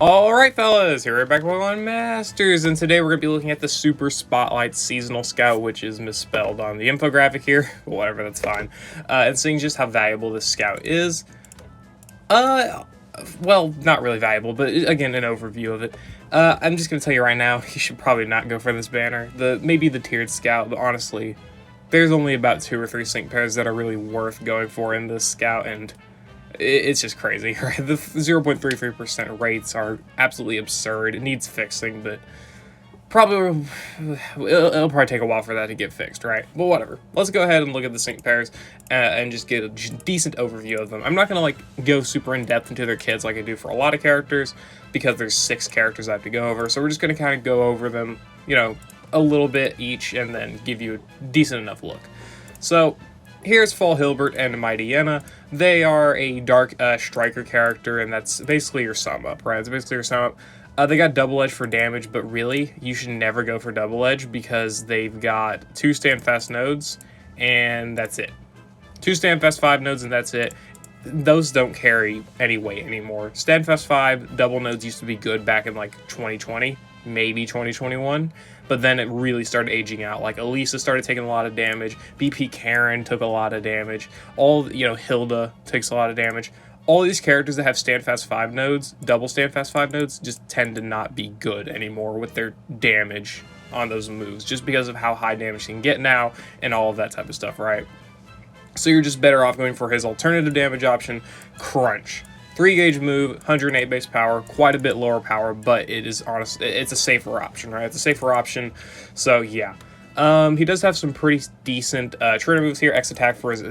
Alright fellas, here we're back with on Masters, and today we're going to be looking at the Super Spotlight Seasonal Scout, which is misspelled on the infographic here, whatever, that's fine, and seeing just how valuable this scout is. Well, not really valuable, but again, an overview of it. I'm just going to tell you right now, you should probably not go for this banner. Maybe the tiered scout, but honestly, there's only about 2 or 3 sync pairs that are really worth going for in this scout, and it's just crazy, right? The 0.33% rates are absolutely absurd. It needs fixing, but probably it'll probably take a while for that to get fixed, right? But whatever. Let's go ahead and look at the sync pairs and just get a decent overview of them. I'm not gonna go super in depth into their kits like I do for a lot of characters because there's 6 characters I have to go over. So we're just gonna kind of go over them, a little bit each, and then give you a decent enough look. So here's Fall Hilbert and Mighty Yenna. They are a dark striker character, and that's basically your sum up, right? It's basically your sum up. They got double edge for damage, but really, you should never go for double edge because they've got 2 stand fast nodes, and that's it. 2 stand fast 5 nodes, and that's it. Those don't carry any weight anymore. Stand fast 5 double nodes used to be good back in like 2020, maybe 2021. But then it really started aging out. Like Alister started taking a lot of damage. BP Karen took a lot of damage. Hilda takes a lot of damage. All these characters that have stand fast 5 nodes, double stand fast 5 nodes, just tend to not be good anymore with their damage on those moves, just because of how high damage you can get now and all of that type of stuff, right? So you're just better off going for his alternative damage option, Crunch. 3 gauge move, 108 base power, quite a bit lower power, but it's a safer option, right? It's a safer option, so yeah. He does have some pretty decent trainer moves here. X attack for his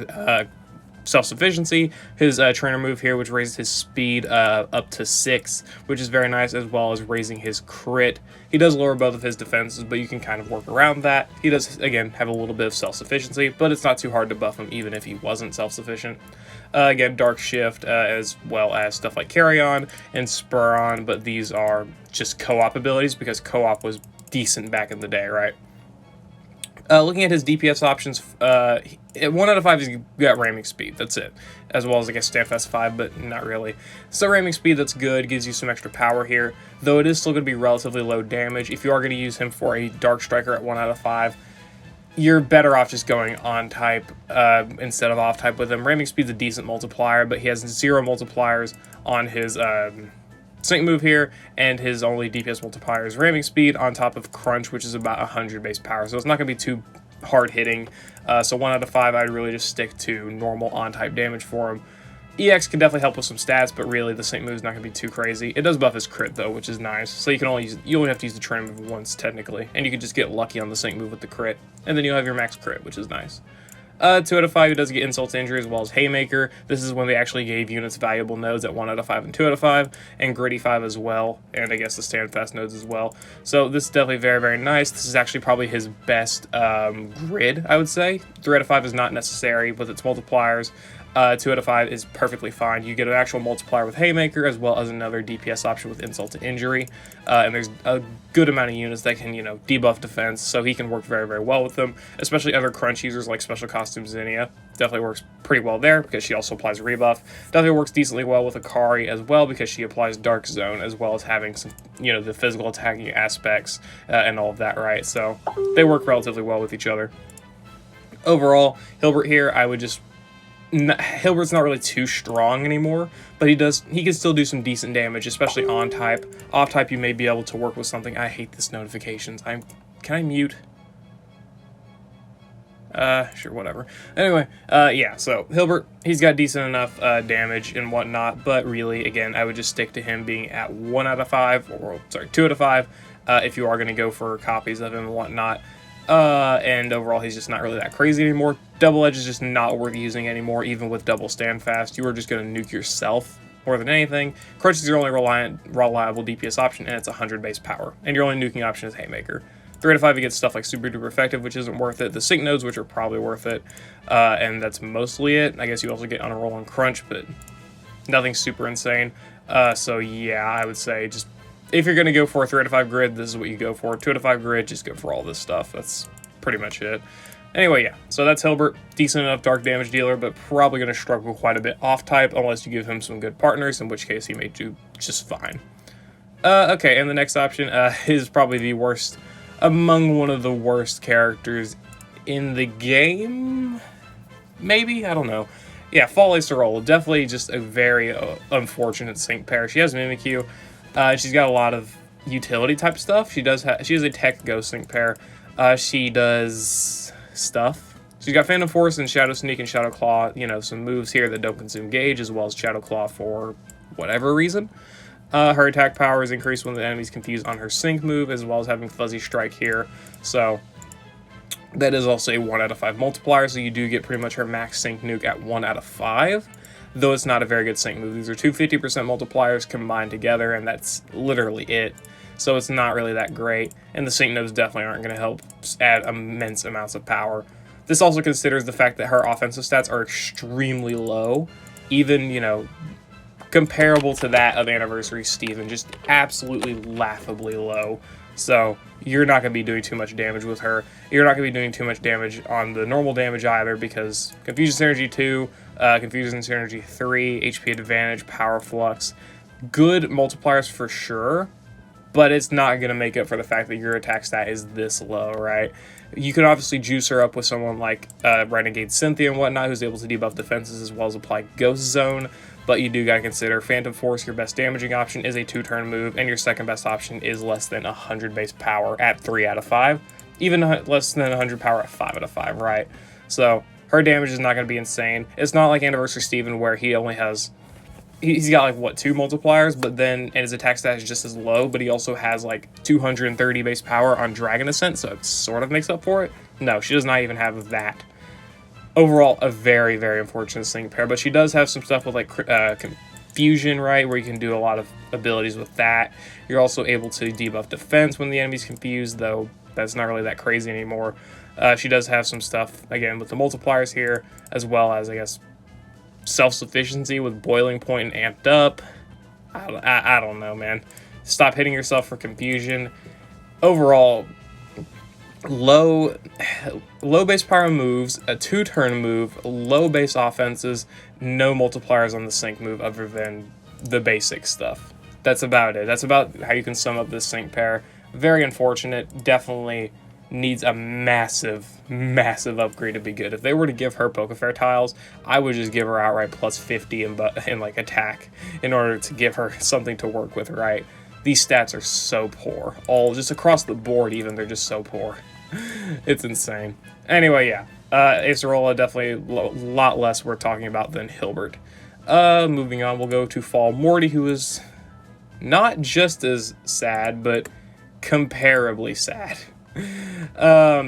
self-sufficiency. His trainer move here, which raises his speed up to 6, which is very nice, as well as raising his crit. He does lower both of his defenses, but you can kind of work around that. He does, again, have a little bit of self-sufficiency, but it's not too hard to buff him even if he wasn't self-sufficient. Again, Dark Shift, as well as stuff like Carry On and Spur On, but these are just co-op abilities because co-op was decent back in the day, right? Looking at his DPS options, 1 out of 5 he's got ramming speed, that's it. As well as, I guess, Standfast 5, but not really. So ramming speed, that's good, gives you some extra power here, though it is still going to be relatively low damage. If you are going to use him for a Dark Striker at 1 out of 5, you're better off just going on type instead of off type with him. Ramming speed's a decent multiplier, but he has 0 multipliers on his sync move here, and his only DPS multiplier is ramming speed on top of Crunch, which is about 100 base power. So it's not going to be too hard hitting. So 1 out of 5, I'd really just stick to normal on type damage for him. EX can definitely help with some stats, but really the sync move is not going to be too crazy. It does buff his crit though, which is nice. So you only have to use the trainer move once technically, and you can just get lucky on the sync move with the crit, and then you'll have your max crit, which is nice. 2 out of 5, he does get Insult to Injury as well as Haymaker. This is when they actually gave units valuable nodes at 1 out of 5 and 2 out of 5, and Gritty 5 as well, and I guess the Stand Fast nodes as well. So this is definitely very, very nice. This is actually probably his best grid, I would say. 3 out of 5 is not necessary with its multipliers. 2 out of 5 is perfectly fine. You get an actual multiplier with Haymaker as well as another DPS option with Insult to Injury. And there's a good amount of units that can, debuff defense, so he can work very, very well with them, especially other Crunch users like Special Costume Zinnia. Definitely works pretty well there because she also applies rebuff. Definitely works decently well with Akari as well because she applies Dark Zone as well as having some, the physical attacking aspects and all of that, right? So they work relatively well with each other. Overall, Hilbert here, I would just... Hilbert's not really too strong anymore, but he can still do some decent damage, especially on type. Off type, you may be able to work with something. I hate this notifications. Can I mute? Sure, whatever. Anyway, yeah, so Hilbert, he's got decent enough damage and whatnot, but really, again, I would just stick to him being at 1 out of 5, or sorry, 2 out of 5, if you are going to go for copies of him and whatnot. And overall, he's just not really that crazy anymore. Double Edge is just not worth using anymore, even with double stand fast. You are just going to nuke yourself more than anything. Crunch is your only reliable DPS option, and it's 100 base power. And your only nuking option is Haymaker. 3 out of 5, you get stuff like Super Duper Effective, which isn't worth it. The sync nodes, which are probably worth it. And that's mostly it. I guess you also get on a roll on Crunch, but nothing super insane. So yeah, I would say just... if you're going to go for a 3 out of 5 grid, this is what you go for. 2 out of 5 grid, just go for all this stuff. That's pretty much it. Anyway, yeah, so that's Hilbert. Decent enough dark damage dealer, but probably going to struggle quite a bit off type unless you give him some good partners, in which case he may do just fine. Okay, and the next option is probably the worst, among one of the worst characters in the game, maybe? I don't know. Yeah, Fall Acerola, definitely just a very unfortunate sync pair. She has Mimikyu. She's got a lot of utility type stuff. She has a tech ghost sync pair. She does stuff. She's got Phantom Force and Shadow Sneak and Shadow Claw, you know, some moves here that don't consume gauge, as well as Shadow Claw for whatever reason. Her attack power is increased when the enemy's confused on her sync move, as well as having Fuzzy Strike here. So that is also a 1 out of 5 multiplier, so you do get pretty much her max sync nuke at 1 out of 5, though it's not a very good sync move. These are two 50% multipliers combined together, and that's literally it. So it's not really that great, and the sync nodes definitely aren't going to help add immense amounts of power. This also considers the fact that her offensive stats are extremely low, even, you know, comparable to that of Anniversary Steven, just absolutely laughably low. So you're not going to be doing too much damage with her. You're not going to be doing too much damage on the normal damage either, because Confusion Synergy 2, Confusion Synergy 3, HP Advantage, Power Flux, good multipliers for sure, but it's not going to make up for the fact that your attack stat is this low, right? You can obviously juice her up with someone like Renegade Cynthia and whatnot, who's able to debuff defenses as well as apply Ghost Zone, but you do got to consider Phantom Force, your best damaging option, is a 2-turn move, and your second best option is less than 100 base power at 3 out of 5, even less than 100 power at 5 out of 5, right? So her damage is not going to be insane. It's not like Anniversary Steven where he only has... He's got, like, what, 2 multipliers, but then, and his attack stat is just as low, but he also has, like, 230 base power on Dragon Ascent, so it sort of makes up for it. No, she does not even have that. Overall, a very, very unfortunate sync pair, but she does have some stuff with, like, Confusion, right, where you can do a lot of abilities with that. You're also able to debuff defense when the enemy's confused, though that's not really that crazy anymore. She does have some stuff, again, with the multipliers here, as well as, I guess, self-sufficiency with Boiling Point and Amped Up. I don't know, man. Stop hitting yourself for Confusion. Overall, low base power moves, a 2-turn move, low base offenses, no multipliers on the sync move other than the basic stuff. That's about it. That's about how you can sum up this sync pair. Very unfortunate. Definitely needs a massive upgrade to be good. If they were to give her Pokefair tiles, I would just give her outright plus 50 in like attack in order to give her something to work with, right? These stats are so poor. All just across the board, even, they're just so poor. It's insane. Anyway, yeah. Acerola definitely a lot less worth talking about than Hilbert. Moving on, we'll go to Fall Morty, who is not just as sad, but comparably sad.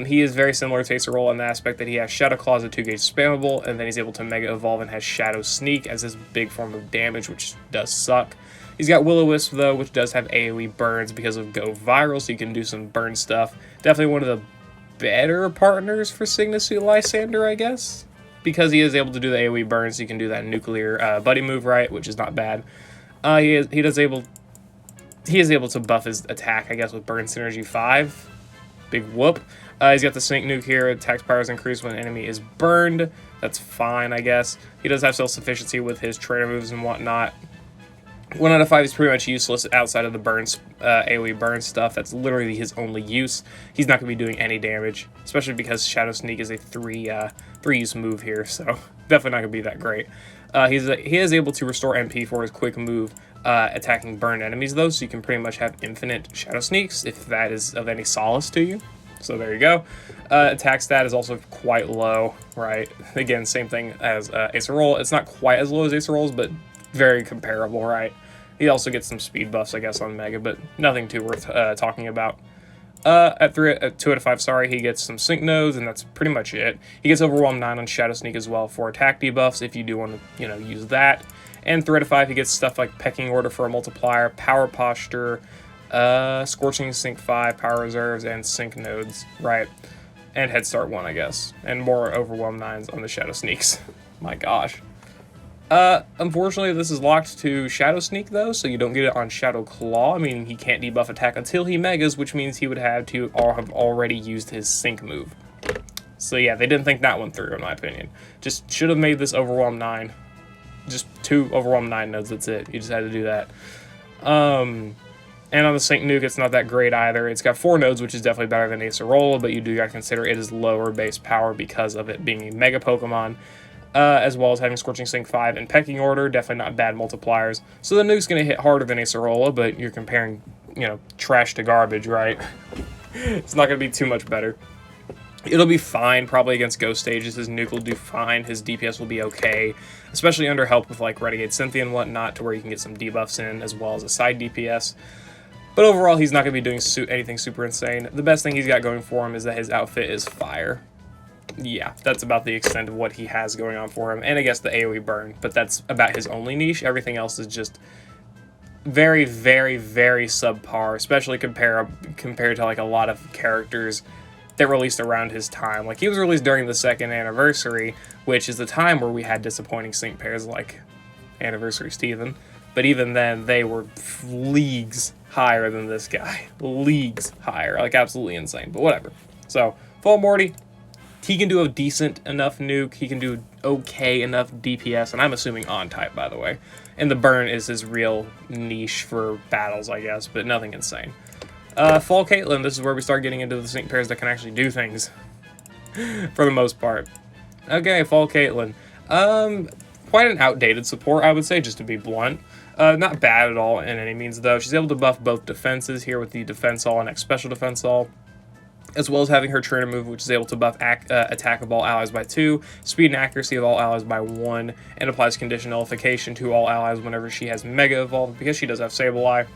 He is very similar to Acerola in the aspect that he has Shadow Claw as a 2-gauge spammable, and then he's able to Mega Evolve and has Shadow Sneak as his big form of damage, which does suck. He's got Will-O-Wisp, though, which does have AoE burns because of Go Viral, so you can do some burn stuff. Definitely one of the better partners for Cygnus Lysander, I guess, because he is able to do the AoE burns, so you can do that nuclear buddy move, right, which is not bad. He is able to buff his attack, I guess, with Burn Synergy 5. Big whoop. He's got the Sync Nuke here. Attack power is increased when an enemy is burned. That's fine, I guess. He does have self-sufficiency with his trainer moves and whatnot. 1 out of 5 is pretty much useless outside of the burns, AoE burn stuff. That's literally his only use. He's not going to be doing any damage, especially because Shadow Sneak is a 3-use move here, so definitely not going to be that great. He is able to restore MP for his quick move, attacking burned enemies, though, so you can pretty much have infinite Shadow Sneaks, if that is of any solace to you. So there you go. Attack stat is also quite low, right? Again, same thing as Acerola. It's not quite as low as Acerola's, but very comparable, right? He also gets some speed buffs, I guess, on Mega, but nothing too worth talking about. At 2 out of 5, sorry, he gets some Sync Nodes, and that's pretty much it. He gets Overwhelm 9 on Shadow Sneak as well for attack debuffs, if you do want to, use that. And 3 out of 5, he gets stuff like Pecking Order for a multiplier, Power Posture, Scorching Sync 5, Power Reserves, and Sync Nodes, right? And Head Start 1, I guess. And more Overwhelm 9s on the Shadow Sneaks. My gosh. Unfortunately, this is locked to Shadow Sneak, though, so you don't get it on Shadow Claw, meaning he can't debuff attack until he Megas, which means he would have to have already used his Sync move. So yeah, they didn't think that one through, in my opinion. Just should have made this Overwhelm 9. Just 2 Overwhelm 9 nodes, that's it. You just had to do that. And on the Sync Nuke, it's not that great either. It's got 4 nodes, which is definitely better than Acerola, but you do got to consider it is lower base power because of it being a Mega Pokemon, as well as having Scorching Sync 5 in pecking order. Definitely not bad multipliers. So the Nuke's going to hit harder than Acerola, but you're comparing, you know, trash to garbage, right? It's not going to be too much better. It'll be fine, probably against Ghost stages. His Nuke will do fine. His DPS will be okay, especially under help with like Renegade Cynthia and whatnot, to where you can get some debuffs in as well as a side DPS. But overall, he's not going to be doing anything super insane. The best thing he's got going for him is that his outfit is fire. Yeah, that's about the extent of what he has going on for him. And I guess the AoE burn, but that's about his only niche. Everything else is just very, very, very subpar, especially compared to like a lot of characters that released around his time. Like, he was released during the 2nd anniversary, which is the time where we had disappointing sync pairs like Anniversary Steven. But even then, they were leagues higher than this guy. Leagues higher. Like, absolutely insane. But whatever. So, Fall Morty, he can do a decent enough nuke. He can do okay enough DPS. And I'm assuming on-type, by the way. And the burn is his real niche for battles, I guess. But nothing insane. Fall Caitlyn, this is where we start getting into the sync pairs that can actually do things. For the most part. Okay, Fall Caitlyn. Quite an outdated support, I would say, just to be blunt. Not bad at all in any means, though. She's able to buff both defenses here with the Defense All and X Special Defense All, as well as having her Trainer move, which is able to buff attack of all allies by 2, speed and accuracy of all allies by 1, and applies condition nullification to all allies whenever she has Mega Evolved, because she does have Sableye.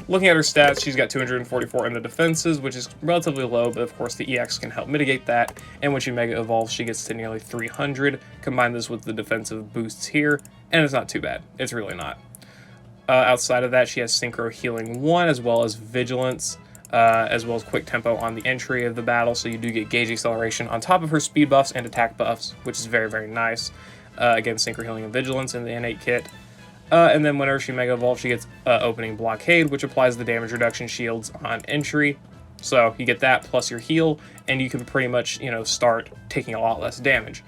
Looking at her stats, she's got 244 in the defenses, which is relatively low, but of course the EX can help mitigate that, and when she Mega Evolves, she gets to nearly 300. Combine this with the defensive boosts here, and it's not too bad. It's really not. Outside of that, she has Synchro Healing 1, as well as Vigilance, as well as Quick Tempo on the entry of the battle, so you do get Gauge Acceleration on top of her speed buffs and attack buffs, which is very, very nice. Again, Synchro Healing and Vigilance in the innate kit. And then whenever she Mega Evolves, she gets Opening Blockade, which applies the damage reduction shields on entry. So you get that plus your heal, and you can pretty much, you know, start taking a lot less damage.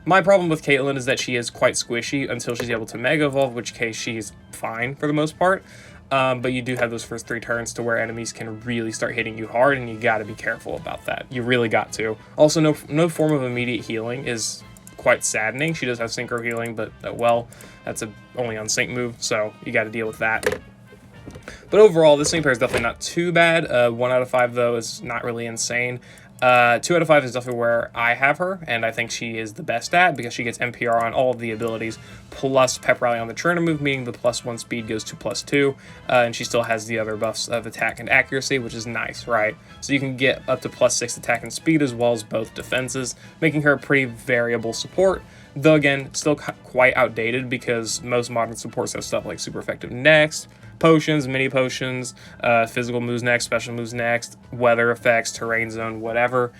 My problem with Caitlyn is that she is quite squishy until she's able to Mega Evolve, in which case she's fine for the most part. But you do have those first 3 turns to where enemies can really start hitting you hard, and you got to be careful about that. You really got to. Also, no form of immediate healing is quite saddening. She does have Synchro Healing, but well, that's only on sync move, so you got to deal with that. But overall, this sync pair is definitely not too bad. 1 out of 5, though, is not really insane. 2 out of 5 is definitely where I have her, and I think she is the best at, because she gets NPR on all of the abilities, plus Pep Rally on the Trainer move, meaning the +1 speed goes to +2, and she still has the other buffs of attack and accuracy, which is nice, right? So you can get up to +6 attack and speed, as well as both defenses, making her a pretty variable support, though again, still quite outdated, because most modern supports have stuff like Super Effective Next, potions, mini potions, physical moves next, special moves next, weather effects, terrain zone, whatever.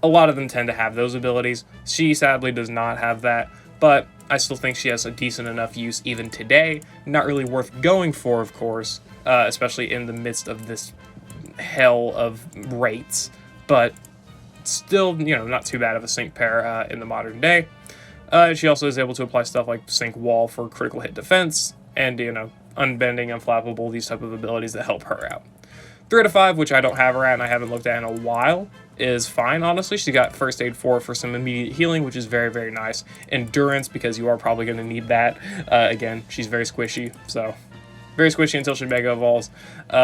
A lot of them tend to have those abilities. She sadly does not have that, but I still think she has a decent enough use even today. Not really worth going for, of course, especially in the midst of this hell of rates, but still, you know, not too bad of a sync pair in the modern day. She also is able to apply stuff like Sync Wall for critical hit defense, and, you know, Unbending, Unflappable, these type of abilities that help her out. 3 out of 5, which I don't have her at and I haven't looked at in a while, is fine, honestly. She got First Aid 4 for some immediate healing, which is very, very nice. Endurance, because you are probably going to need that. Again, she's very squishy, so very squishy until she Mega Evolves.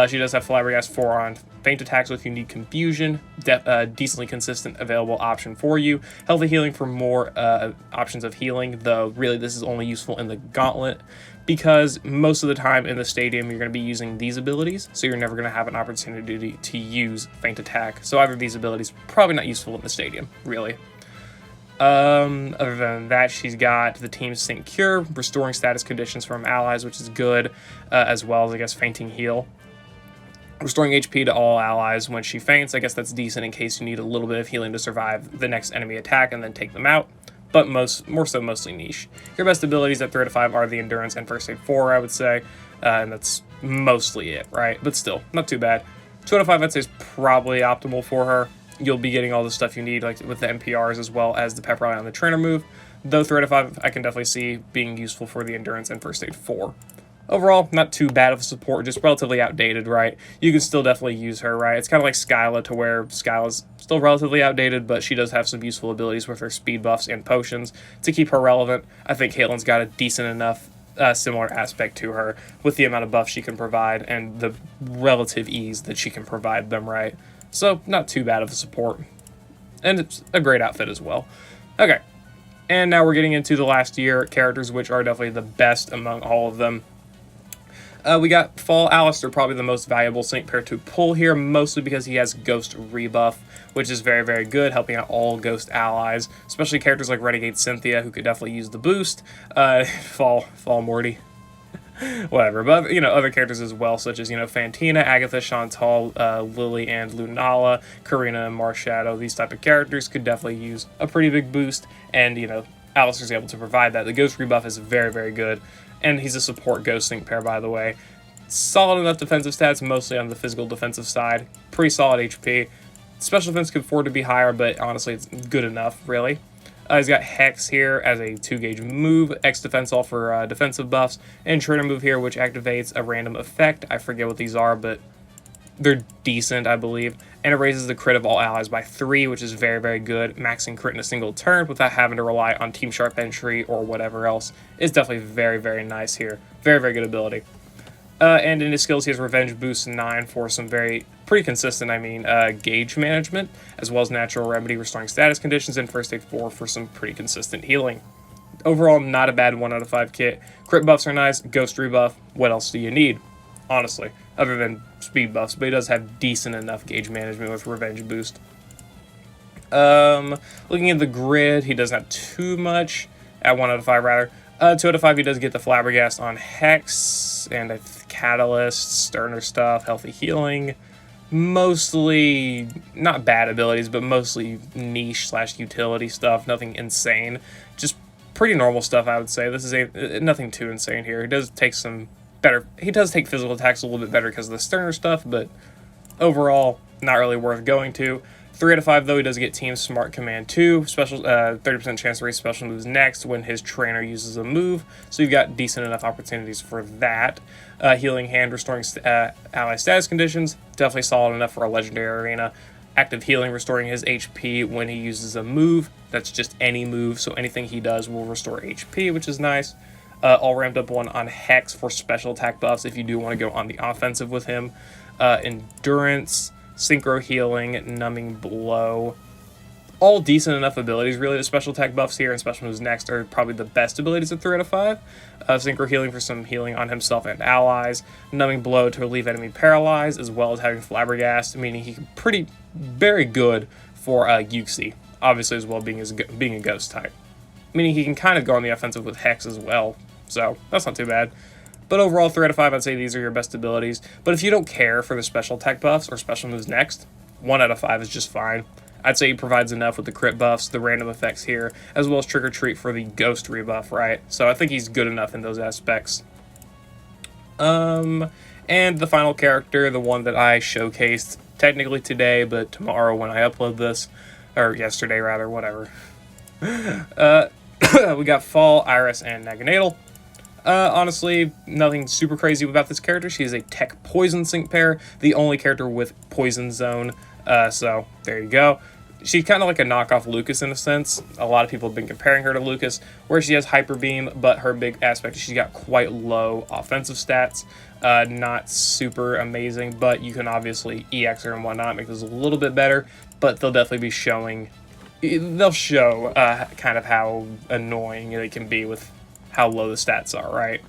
She does have Flabbergast 4 on Feint Attack, so if you need Confusion, decently consistent available option for you. Healthy Healing for more options of healing, though really this is only useful in the Gauntlet, because most of the time in the stadium you're going to be using these abilities, so you're never going to have an opportunity to use Feint Attack. So either of these abilities probably not useful in the stadium, really. Other than that, she's got the Team's Sync Cure, restoring status conditions from allies, which is good, as well as, I guess, Fainting Heal. Restoring HP to all allies when she faints. I guess that's decent in case you need a little bit of healing to survive the next enemy attack and then take them out, but more so mostly niche. Your best abilities at 3 out of 5 are the Endurance and First Aid 4, I would say, and that's mostly it, right? But still, not too bad. 2 out of 5, I'd say, is probably optimal for her. You'll be getting all the stuff you need, like with the NPRs, as well as the Pep Rally on the Trainer move, though 3 out of 5 I can definitely see being useful for the Endurance and First Aid 4. Overall, not too bad of a support, just relatively outdated, right? You can still definitely use her, right? It's kind of like Skyla, to where Skyla's still relatively outdated, but she does have some useful abilities with her speed buffs and potions to keep her relevant. I think Caitlyn's got a decent enough similar aspect to her with the amount of buffs she can provide and the relative ease that she can provide them, right? So, not too bad of a support. And it's a great outfit as well. Okay, and now we're getting into the last year characters, which are definitely the best among all of them. We got Fall Alister, probably the most valuable sync pair to pull here, mostly because he has Ghost rebuff, which is very, very good, helping out all Ghost allies, especially characters like Renegade Cynthia, who could definitely use the boost. Fall Morty. Whatever, but other characters as well, such as Fantina, Agatha, Chantal, Lily, and Lunala, Karina, and Marshadow. These type of characters could definitely use a pretty big boost, and Alister's able to provide that. The Ghost rebuff is very, very good, and he's a support Ghost sync pair, by the way. Solid enough defensive stats, mostly on the physical defensive side. Pretty solid HP. Special defense could afford to be higher, but honestly, it's good enough, really. He's got Hex here as a 2-gauge move, X defense all for defensive buffs, and Trainer move here, which activates a random effect. I forget what these are, but they're decent, I believe. And it raises the crit of all allies by 3, which is very, very good. Maxing crit in a single turn without having to rely on Team Sharp entry or whatever else is definitely very, very nice here. Very, very good ability. And in his skills, he has Revenge Boost 9 for some pretty consistent, gauge management, as well as Natural Remedy, restoring status conditions, and First Aid 4 for some pretty consistent healing. Overall, not a bad 1 out of 5 kit. Crit buffs are nice, Ghost rebuff, what else do you need? Honestly, other than speed buffs, but he does have decent enough gauge management with Revenge Boost. Looking at the grid, he doesn't have too much, at 1 out of 5 rather. 2 out of 5, he does get the Flabbergast on Hex, and a Catalyst, Sterner stuff, Healthy Healing. Mostly, not bad abilities, but mostly niche/utility stuff, nothing insane. Just pretty normal stuff, I would say. This is nothing too insane here. He does take physical attacks a little bit better because of the Sterner stuff, but overall, not really worth going to. 3 out of 5, though, he does get Team Smart Command 2, special 30% chance to raise special moves next when his trainer uses a move, so you've got decent enough opportunities for that. Healing Hand, restoring ally status conditions, definitely solid enough for a Legendary Arena. Active Healing, restoring his HP when he uses a move. That's just any move, so anything he does will restore HP, which is nice. All ramped up 1 on Hex for special attack buffs if you do want to go on the offensive with him. Endurance, Synchro Healing, Numbing Blow. All decent enough abilities, really. The special attack buffs here and special moves next are probably the best abilities at 3 out of 5. Synchro Healing for some healing on himself and allies. Numbing Blow to relieve enemy paralyzed, as well as having Flabbergast, meaning he can very good for Yuxi, obviously, as well being a ghost type. Meaning he can kind of go on the offensive with Hex as well, so that's not too bad. But overall, 3 out of 5, I'd say these are your best abilities. But if you don't care for the special attack buffs or special moves next, 1 out of 5 is just fine. I'd say he provides enough with the crit buffs, the random effects here, as well as Trick or Treat for the Ghost rebuff, right? So I think he's good enough in those aspects. And the final character, the one that I showcased technically today, but tomorrow when I upload this, or yesterday rather, whatever. We got Fall, Iris, and Naganadel. Honestly, nothing super crazy about this character. She is a tech poison sync pair, the only character with poison zone, so there you go. She's kind of like a knockoff Lucas in a sense. A lot of people have been comparing her to Lucas, where she has Hyper Beam, but her big aspect is she's got quite low offensive stats. Not super amazing, but you can obviously EX her and whatnot, make those a little bit better, but they'll definitely be they'll show kind of how annoying they can be with how low the stats are, right?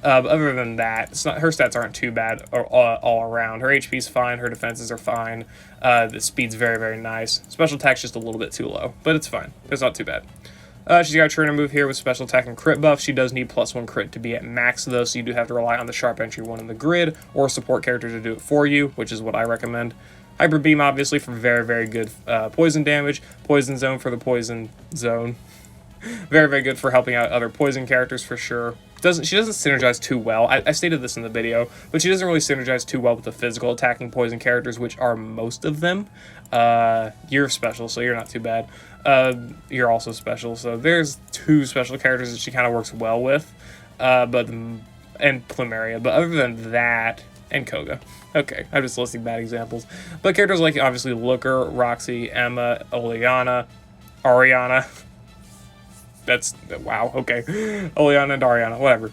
But other than that, her stats aren't too bad all around. Her HP's fine, her defenses are fine, the speed's very, very nice. Special attack's just a little bit too low, but it's fine. It's not too bad. She's got a trainer move here with special attack and crit buff. She does need +1 crit to be at max, though, so you do have to rely on the sharp entry 1 in the grid or a support character to do it for you, which is what I recommend. Hyper Beam, obviously, for very, very good poison damage. Poison Zone for the poison zone. Very, very good for helping out other poison characters for sure. She doesn't synergize too well. I stated this in the video, but she doesn't really synergize too well with the physical attacking poison characters, which are most of them. You're special, so you're not too bad. You're also special, so there's 2 special characters that she kind of works well with. But and Plumeria. But other than that, and Koga. Okay, I'm just listing bad examples. But characters like, obviously, Looker, Roxy, Emma, Oleana, Ariana. That's, wow, okay. Oleana and Ariana, whatever.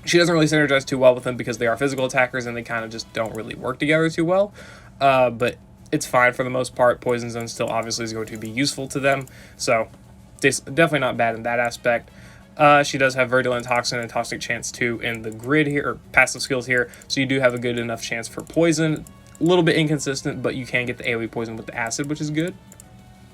She doesn't really synergize too well with them because they are physical attackers and they kind of just don't really work together too well. But it's fine for the most part. Poison Zone still obviously is going to be useful to them. So, definitely not bad in that aspect. She does have Virulent Toxin and Toxic Chance too in the grid here, or passive skills here, so you do have a good enough chance for poison. A little bit inconsistent, but you can get the AoE poison with the acid, which is good.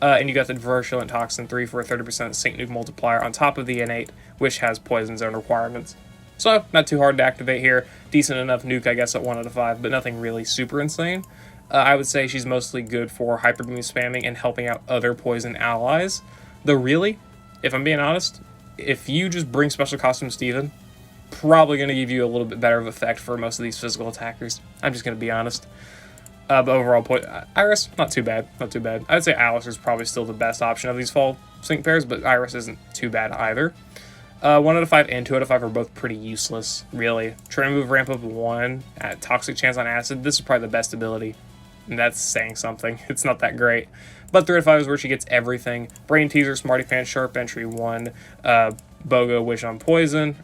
And you got the Virulent Toxin 3 for a 30% Sync Nuke multiplier on top of the innate, which has Poison Zone requirements. So, not too hard to activate here. Decent enough nuke, I guess, at 1 out of 5, but nothing really super insane. I would say she's mostly good for Hyper Beam spamming and helping out other poison allies. Though really, if I'm being honest, if you just bring Special Costume Steven, probably going to give you a little bit better of effect for most of these physical attackers. I'm just going to be honest. But overall, Iris, not too bad. Not too bad. I'd say Alister is probably still the best option of these fall sync pairs, but Iris isn't too bad either. 1 out of 5 and 2 out of 5 are both pretty useless, really. Trying to move ramp up 1 at Toxic Chance on Acid, this is probably the best ability. And that's saying something. It's not that great. But 3 out of 5 is where she gets everything. Brain Teaser, Smarty Pants, Sharp Entry 1, BOGO Wish on Poison,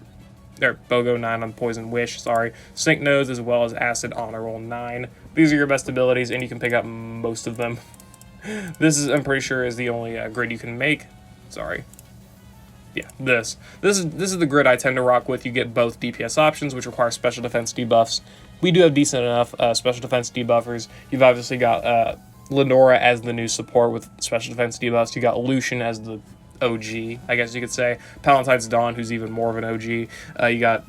or BOGO 9 on Poison Wish, sorry. Sync Nodes as well as Acid Honor Roll 9. These are your best abilities and you can pick up most of them. This is, I'm pretty sure, is the only grid you can make. Sorry. Yeah, this is the grid I tend to rock with. You get both DPS options, which require special defense debuffs. We do have decent enough special defense debuffers. You've obviously got Lenora as the new support with special defense debuffs. You got Lucian as the OG, I guess you could say. Palatine's Dawn, who's even more of an OG. You got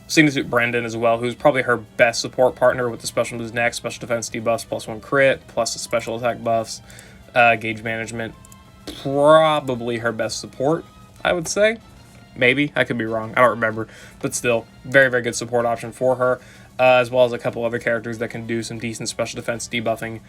Signature Brendan as well, who's probably her best support partner with the special moves next. Special defense debuffs, +1 crit, plus the special attack buffs, gauge management. Probably her best support, I would say. Maybe, I could be wrong, I don't remember, but still, very, very good support option for her, as well as a couple other characters that can do some decent special defense debuffing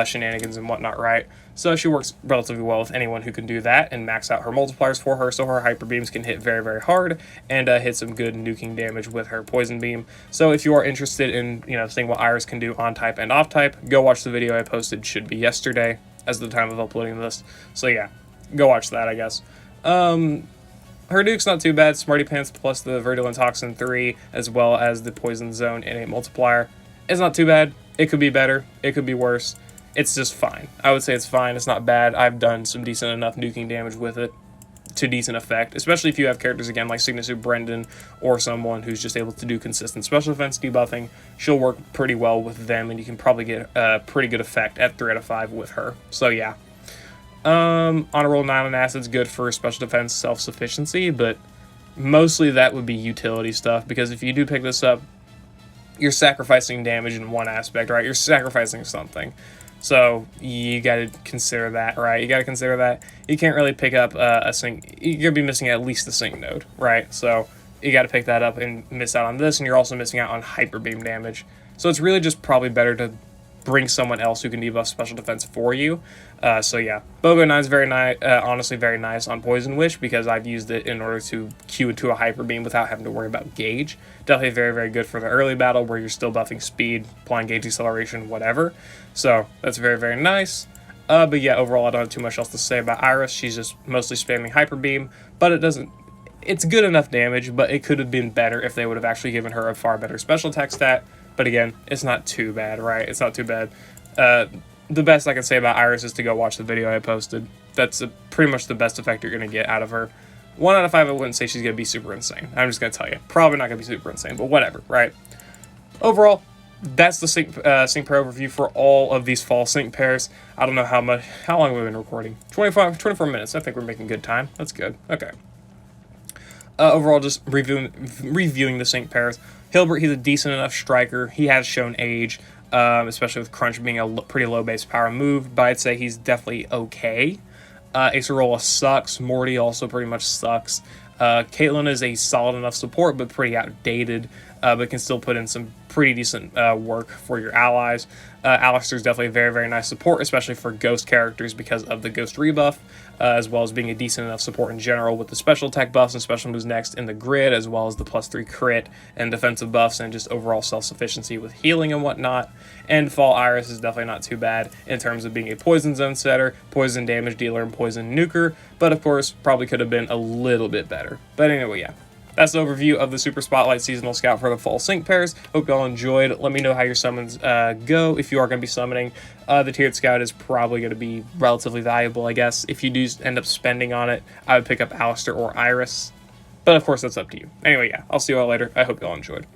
shenanigans and whatnot, right? So she works relatively well with anyone who can do that and max out her multipliers for her, so her hyper beams can hit very, very hard and hit some good nuking damage with her poison beam. So if you are interested in, seeing what Iris can do on type and off type, go watch the video I posted, should be yesterday as the time of uploading this. So yeah, go watch that, I guess. Her nuke's not too bad. Smarty Pants plus the Virulent Toxin 3, as well as the Poison Zone innate multiplier. It's not too bad. It could be better. It could be worse. It's just fine. I would say it's fine. It's not bad. I've done some decent enough nuking damage with it to decent effect, especially if you have characters, again, like Signature Brendan or someone who's just able to do consistent special defense debuffing. She'll work pretty well with them, and you can probably get a pretty good effect at 3 out of 5 with her. So, yeah. Honor Roll 9 on Acid's good for special defense self-sufficiency, but mostly that would be utility stuff, because if you do pick this up, you're sacrificing damage in one aspect, right? You're sacrificing something. So you got to consider that, right? You got to consider that. You can't really pick up a sync. You're going to be missing at least a sync node, right? So you got to pick that up and miss out on this, and you're also missing out on hyper beam damage. So it's really just probably better to bring someone else who can debuff special defense for you. So yeah, BOGO 9 is very nice, honestly very nice on Poison Wish, because I've used it in order to queue into a hyper beam without having to worry about gauge. Definitely very, very good for the early battle where you're still buffing speed, applying gauge acceleration, whatever. So that's very, very nice. But yeah, overall I don't have too much else to say about Iris. She's just mostly spamming hyper beam, but it's good enough damage, but it could have been better if they would have actually given her a far better special attack stat. But again, it's not too bad, right? It's not too bad. The best I can say about Iris is to go watch the video I posted. That's pretty much the best effect you're going to get out of her. 1 out of 5, I wouldn't say she's going to be super insane. I'm just going to tell you. Probably not going to be super insane, but whatever, right? Overall, that's the sync pair overview for all of these fall sync pairs. I don't know how long have we been recording? 24 minutes. I think we're making good time. That's good. Okay. Overall, just reviewing the sync pairs. Hilbert, he's a decent enough striker. He has shown age, especially with Crunch being a pretty low base power move, but I'd say he's definitely okay. Acerola sucks. Morty also pretty much sucks. Caitlyn is a solid enough support, but pretty outdated. but can still put in some pretty decent work for your allies. Alister is definitely a very, very nice support, especially for ghost characters because of the ghost rebuff, as well as being a decent enough support in general with the special attack buffs and special moves next in the grid, as well as the +3 crit and defensive buffs and just overall self-sufficiency with healing and whatnot. And Fall Iris is definitely not too bad in terms of being a poison zone setter, poison damage dealer, and poison nuker, but of course probably could have been a little bit better. But anyway, yeah. That's the overview of the Super Spotlight Seasonal Scout for the Fall Sync pairs. Hope y'all enjoyed. Let me know how your summons go if you are going to be summoning. The Tiered Scout is probably going to be relatively valuable, I guess. If you do end up spending on it, I would pick up Alister or Iris. But of course, that's up to you. Anyway, yeah, I'll see you all later. I hope y'all enjoyed.